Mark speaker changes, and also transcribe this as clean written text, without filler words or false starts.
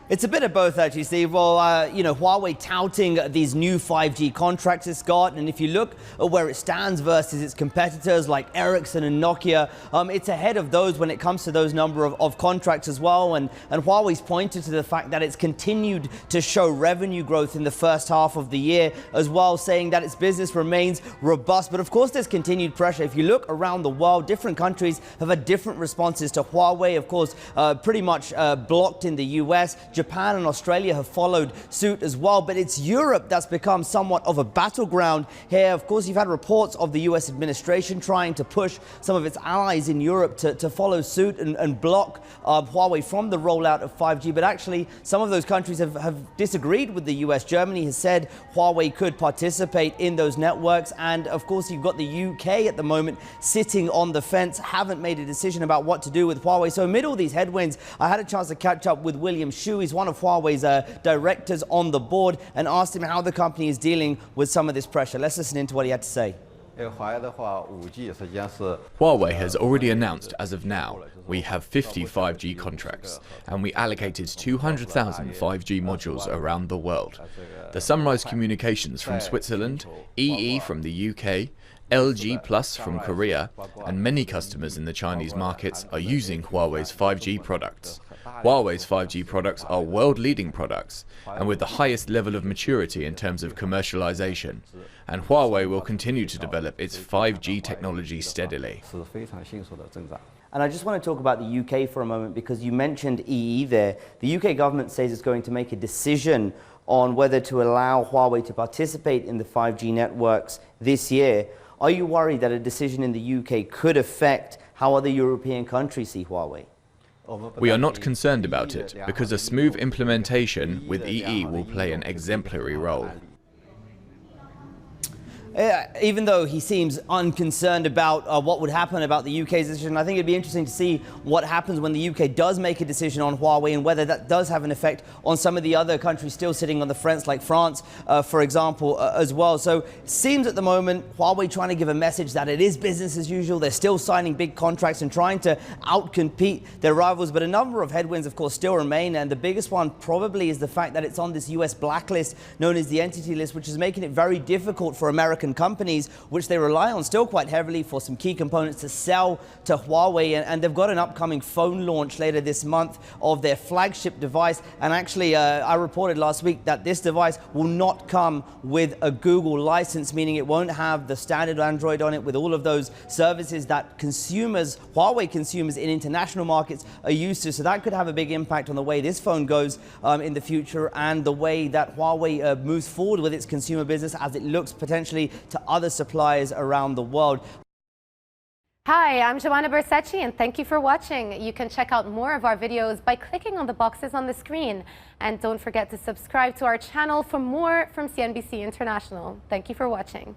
Speaker 1: It's a bit of both, actually, Steve. Well, Huawei touting these new 5G contracts it's got, and if you look at where it stands versus its competitors like Ericsson and Nokia, it's ahead of those when it comes to those number of contracts as well. And Huawei's pointed to the fact that it's continued to show revenue growth in the first half of the year as well, saying that its business remains robust. But of course, there's continued pressure. If you look around the world, different countries have had different responses to Huawei. Of course, pretty much blocked in the US. Japan and Australia have followed suit as well, but it's Europe that's become somewhat of a battleground here. Of course, you've had reports of the US administration trying to push some of its allies in Europe to follow suit and block Huawei from the rollout of 5G, but actually some of those countries have disagreed with the US. Germany has said Huawei could participate in those networks, and of course you've got the UK at the moment sitting on the fence, haven't made a decision about what to do with Huawei. So amid all these headwinds, I had a chance to catch up with William Shu. He's one of Huawei's directors on the board, and asked him how the company is dealing with some of this pressure. Let's listen into what he had to say.
Speaker 2: Huawei has already announced as of now we have 50 5G contracts, and we allocated 200,000 5G modules around the world. The Sunrise Communications from Switzerland, EE from the UK, LG Plus from Korea, and many customers in the Chinese markets are using Huawei's 5G products. Huawei's 5G products are world-leading products and with the highest level of maturity in terms of commercialization, and Huawei will continue to develop its 5G technology steadily.
Speaker 1: And I just want to talk about the UK for a moment, because you mentioned EE there. The UK government says it's going to make a decision on whether to allow Huawei to participate in the 5G networks this year. Are you worried that a decision in the UK could affect how other European countries see Huawei?
Speaker 2: We are not concerned about it, because a smooth implementation with EE will play an exemplary role.
Speaker 1: Even though he seems unconcerned about what would happen about the UK's decision, I think it'd be interesting to see what happens when the UK does make a decision on Huawei, and whether that does have an effect on some of the other countries still sitting on the fence, like France, for example, as well. So it seems at the moment Huawei trying to give a message that it is business as usual. They're still signing big contracts and trying to outcompete their rivals, but a number of headwinds, of course, still remain, and the biggest one probably is the fact that it's on this US blacklist known as the Entity List, which is making it very difficult for American companies, which they rely on still quite heavily for some key components, to sell to Huawei. And they've got an upcoming phone launch later this month of their flagship device. And actually, I reported last week that this device will not come with a Google license, meaning it won't have the standard Android on it with all of those services that consumers, Huawei consumers in international markets, are used to. So that could have a big impact on the way this phone goes in the future, and the way that Huawei moves forward with its consumer business, as it looks potentially to other suppliers around the world.
Speaker 3: Hi, I'm Joanna Bersecci, and thank you for watching. You can check out more of our videos by clicking on the boxes on the screen. And don't forget to subscribe to our channel for more from CNBC International. Thank you for watching.